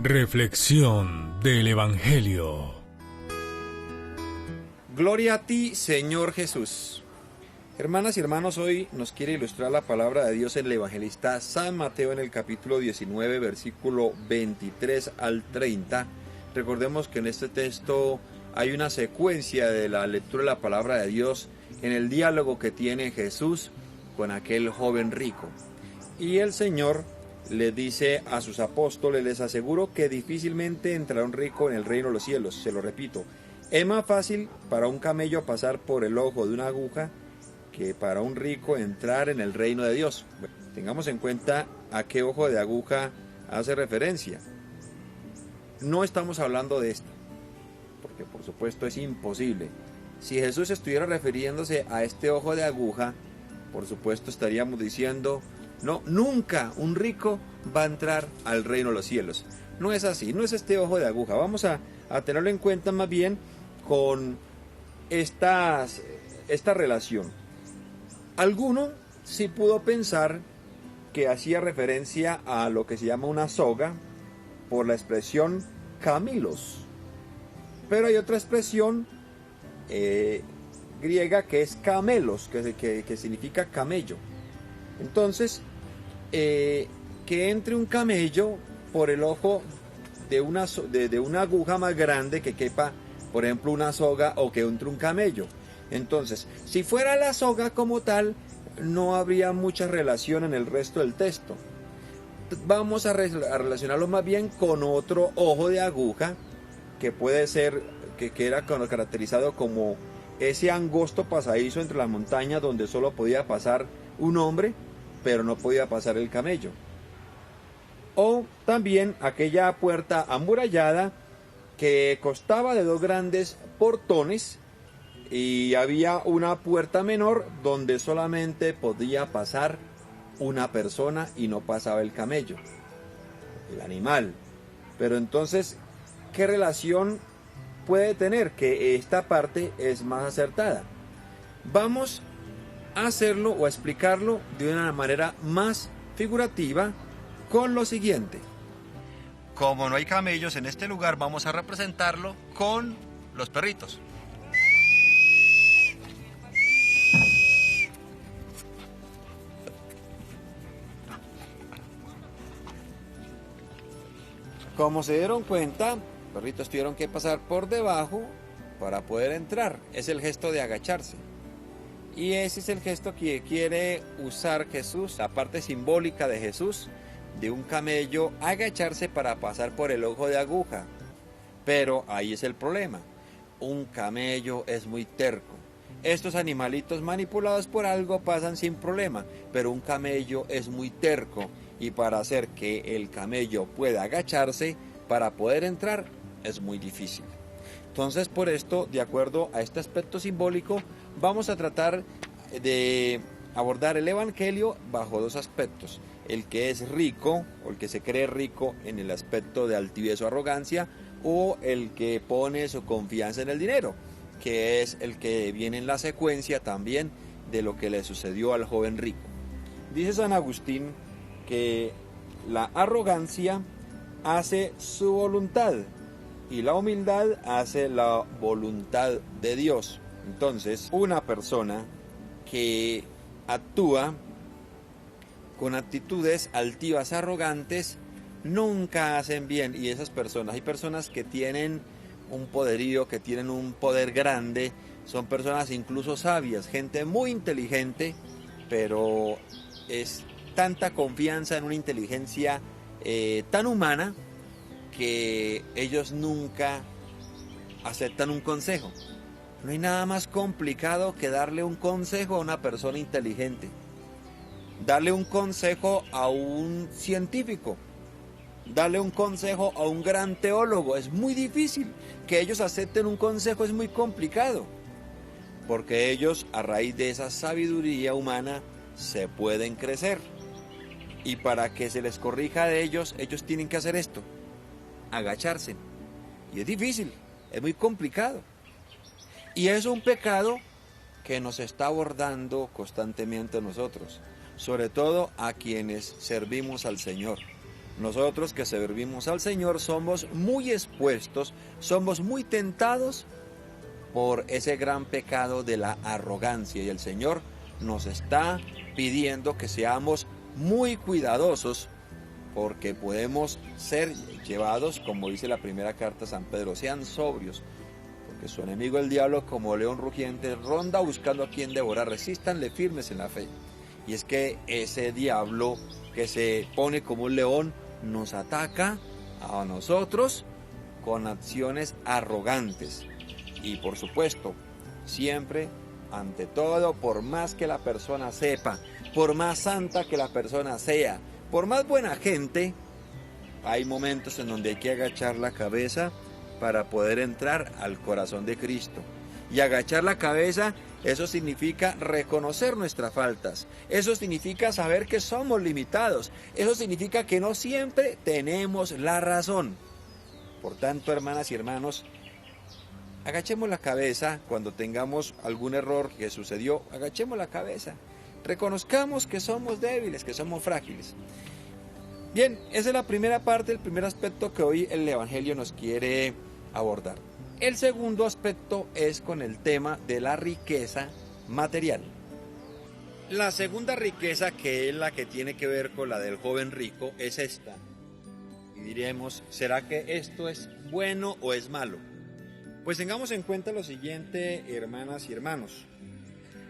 Reflexión del Evangelio. Gloria a ti, Señor Jesús. Hermanas y hermanos, hoy nos quiere ilustrar la palabra de Dios el evangelista San Mateo en el capítulo 19, versículo 23 al 30. Recordemos que en este texto hay una secuencia de la lectura de la palabra de Dios en el diálogo que tiene Jesús con aquel joven rico. Y el Señor le dice a sus apóstoles: les aseguro que difícilmente entrará un rico en el reino de los cielos. Se lo repito, es más fácil para un camello pasar por el ojo de una aguja que para un rico entrar en el reino de Dios. Bueno, tengamos en cuenta a qué ojo de aguja hace referencia. No estamos hablando de esto, porque por supuesto es imposible. Si Jesús estuviera refiriéndose a este ojo de aguja, por supuesto estaríamos diciendo: no, nunca un rico va a entrar al reino de los cielos. No es así, no es este ojo de aguja. Vamos a tenerlo en cuenta más bien con esta relación. Alguno sí pudo pensar que hacía referencia a lo que se llama una soga por la expresión camilos. Pero hay otra expresión griega que es camelos, que significa camello. Entonces, que entre un camello por el ojo de una aguja más grande que quepa, por ejemplo, una soga, o que entre un camello. Entonces, si fuera la soga como tal, no habría mucha relación en el resto del texto. Vamos a relacionarlo más bien con otro ojo de aguja, que puede ser, que era caracterizado como ese angosto pasadizo entre las montañas donde solo podía pasar un hombre, pero no podía pasar el camello. O también aquella puerta amurallada que constaba de dos grandes portones y había una puerta menor donde solamente podía pasar una persona y no pasaba el camello, el animal. Pero entonces, ¿qué relación puede tener? Que esta parte es más acertada. Vamos a hacerlo o a explicarlo de una manera más figurativa con lo siguiente. Como no hay camellos en este lugar, vamos a representarlo con los perritos. Como se dieron cuenta, los perritos tuvieron que pasar por debajo para poder entrar. Es el gesto de agacharse. Y ese es el gesto que quiere usar Jesús, la parte simbólica de Jesús, de un camello agacharse para pasar por el ojo de aguja. Pero ahí es el problema. Un camello es muy terco. Estos animalitos manipulados por algo pasan sin problema, pero un camello es muy terco. Y para hacer que el camello pueda agacharse para poder entrar es muy difícil. Entonces, por esto, de acuerdo a este aspecto simbólico, vamos a tratar de abordar el Evangelio bajo dos aspectos: el que es rico, o el que se cree rico en el aspecto de altivez o arrogancia, o el que pone su confianza en el dinero, que es el que viene en la secuencia también de lo que le sucedió al joven rico. Dice San Agustín que la arrogancia hace su voluntad y la humildad hace la voluntad de Dios. Entonces, una persona que actúa con actitudes altivas, arrogantes, nunca hacen bien. Y esas personas, hay personas que tienen un poderío, que tienen un poder grande, son personas incluso sabias, gente muy inteligente, pero es tanta confianza en una inteligencia tan humana que ellos nunca aceptan un consejo. No hay nada más complicado que darle un consejo a una persona inteligente. Darle un consejo a un científico. Darle un consejo a un gran teólogo. Es muy difícil. Que ellos acepten un consejo es muy complicado. Porque ellos, a raíz de esa sabiduría humana, se pueden crecer. Y para que se les corrija de ellos tienen que hacer esto: agacharse. Y es difícil, es muy complicado. Y es un pecado que nos está abordando constantemente nosotros, sobre todo a quienes servimos al Señor. Nosotros que servimos al Señor somos muy expuestos, somos muy tentados por ese gran pecado de la arrogancia, y el Señor nos está pidiendo que seamos muy cuidadosos, porque podemos ser llevados, como dice la primera carta de San Pedro, sean sobrios, porque su enemigo el diablo, como león rugiente, ronda buscando a quien devorar. Resístanle firmes en la fe. Y es que ese diablo que se pone como un león nos ataca a nosotros con acciones arrogantes. Y por supuesto, siempre, ante todo, por más que la persona sepa, por más santa que la persona sea, por más buena gente, hay momentos en donde hay que agachar la cabeza para poder entrar al corazón de Cristo. Y agachar la cabeza, eso significa reconocer nuestras faltas. Eso significa saber que somos limitados. Eso significa que no siempre tenemos la razón. Por tanto, hermanas y hermanos, agachemos la cabeza cuando tengamos algún error que sucedió. Agachemos la cabeza. Reconozcamos que somos débiles, que somos frágiles. Bien, esa es la primera parte, el primer aspecto que hoy el Evangelio nos quiere abordar. El segundo aspecto es con el tema de la riqueza material. La segunda riqueza, que es la que tiene que ver con la del joven rico, es esta. Y diremos, ¿será que esto es bueno o es malo? Pues tengamos en cuenta lo siguiente, hermanas y hermanos.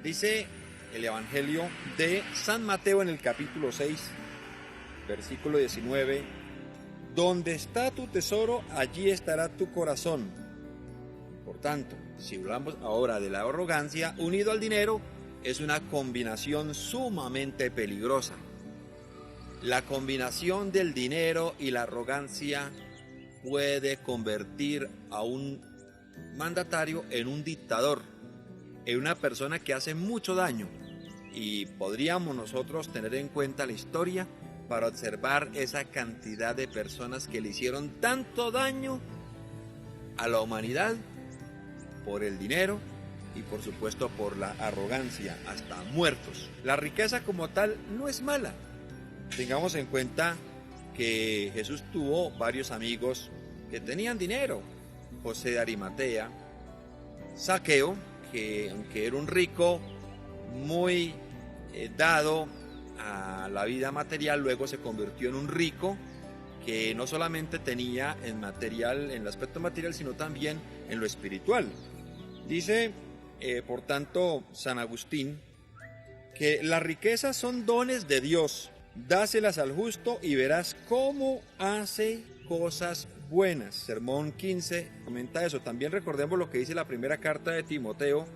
Dice el Evangelio de San Mateo en el capítulo 6, versículo 19, donde está tu tesoro, allí estará tu corazón. Por tanto, si hablamos ahora de la arrogancia, unido al dinero, es una combinación sumamente peligrosa. La combinación del dinero y la arrogancia puede convertir a un mandatario en un dictador, en una persona que hace mucho daño. Y podríamos nosotros tener en cuenta la historia para observar esa cantidad de personas que le hicieron tanto daño a la humanidad por el dinero y por supuesto por la arrogancia, hasta muertos. La riqueza como tal no es mala. Tengamos en cuenta que Jesús tuvo varios amigos que tenían dinero. José de Arimatea, Zaqueo, que aunque era un rico muy dado a la vida material, luego se convirtió en un rico que no solamente tenía en material, en el aspecto material, sino también en lo espiritual. Dice, por tanto, San Agustín, que las riquezas son dones de Dios. Dáselas al justo y verás cómo hace cosas buenas. Sermón 15 comenta eso. También recordemos lo que dice la primera carta de Timoteo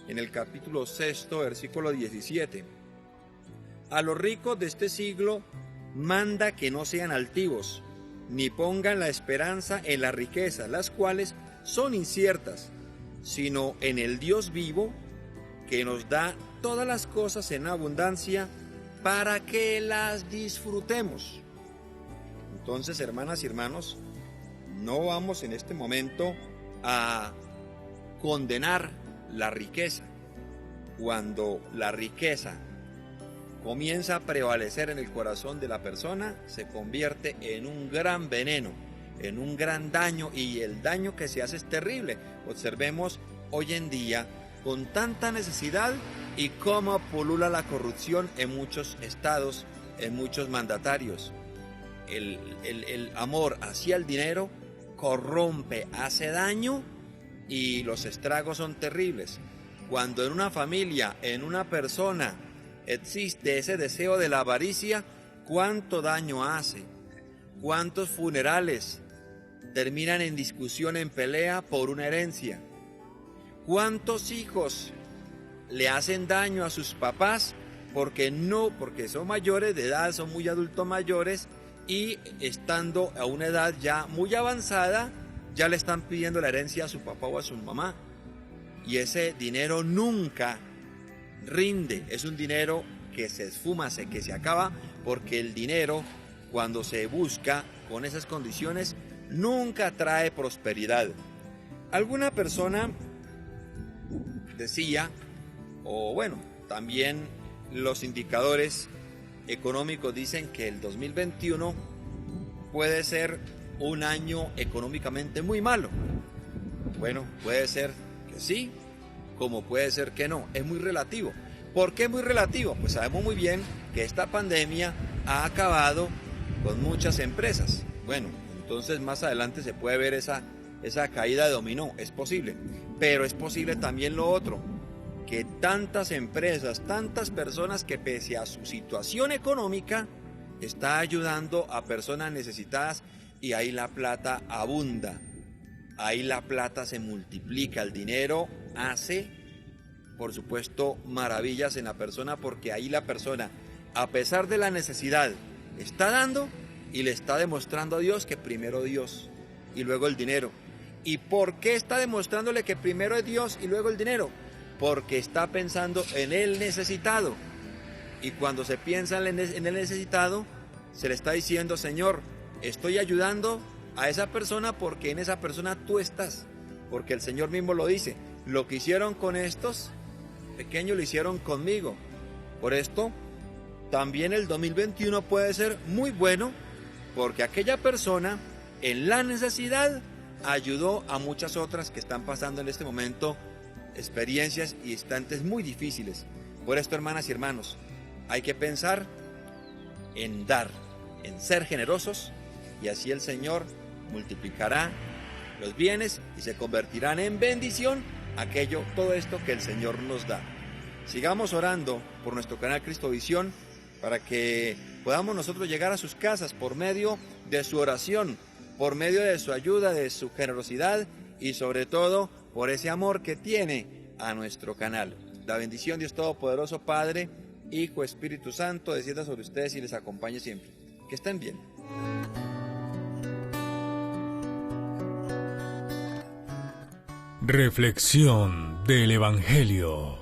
en el capítulo 6, versículo 17. A los ricos de este siglo manda que no sean altivos, ni pongan la esperanza en las riquezas, las cuales son inciertas, sino en el Dios vivo, que nos da todas las cosas en abundancia para que las disfrutemos. Entonces, hermanas y hermanos, no vamos en este momento a condenar la riqueza. Cuando la riqueza comienza a prevalecer en el corazón de la persona, se convierte en un gran veneno, en un gran daño, y el daño que se hace es terrible. Observemos hoy en día con tanta necesidad y cómo pulula la corrupción en muchos estados, en muchos mandatarios. El amor hacia el dinero corrompe, hace daño, y los estragos son terribles. Cuando en una familia, en una persona, existe ese deseo de la avaricia, ¿cuánto daño hace? ¿Cuántos funerales terminan en discusión, en pelea por una herencia? ¿Cuántos hijos le hacen daño a sus papás porque son mayores de edad, son muy adultos mayores, y estando a una edad ya muy avanzada, ya le están pidiendo la herencia a su papá o a su mamá? Y ese dinero nunca rinde, es un dinero que se esfuma, que se acaba, porque el dinero, cuando se busca con esas condiciones, nunca trae prosperidad. Alguna persona decía, o bueno, también los indicadores económicos dicen que el 2021 puede ser un año económicamente muy malo. Bueno, puede ser que sí, como puede ser que no. Es muy relativo. ¿Por qué es muy relativo? Pues sabemos muy bien que esta pandemia ha acabado con muchas empresas. Bueno, entonces más adelante se puede ver esa caída de dominó. Es posible. Pero es posible también lo otro, que tantas empresas, tantas personas que pese a su situación económica, está ayudando a personas necesitadas y ahí la plata abunda. Ahí la plata se multiplica, el dinero hace, por supuesto, maravillas en la persona, porque ahí la persona, a pesar de la necesidad, está dando y le está demostrando a Dios que primero Dios y luego el dinero. ¿Y por qué está demostrándole que primero es Dios y luego el dinero? Porque está pensando en el necesitado. Y cuando se piensa en el necesitado, se le está diciendo: Señor, estoy ayudando a esa persona porque en esa persona tú estás. Porque el Señor mismo lo dice: lo que hicieron con estos pequeños lo hicieron conmigo. Por esto, también el 2021 puede ser muy bueno, porque aquella persona en la necesidad ayudó a muchas otras que están pasando en este momento experiencias y instantes muy difíciles. Por esto, hermanas y hermanos, hay que pensar en dar, en ser generosos, y así el Señor multiplicará los bienes y se convertirán en bendición todo esto que el Señor nos da. Sigamos orando por nuestro canal Cristovisión para que podamos nosotros llegar a sus casas por medio de su oración, por medio de su ayuda, de su generosidad y sobre todo por ese amor que tiene a nuestro canal. La bendición de Dios Todopoderoso, Padre, Hijo, Espíritu Santo, descienda sobre ustedes y les acompañe siempre. Que estén bien. Reflexión del Evangelio.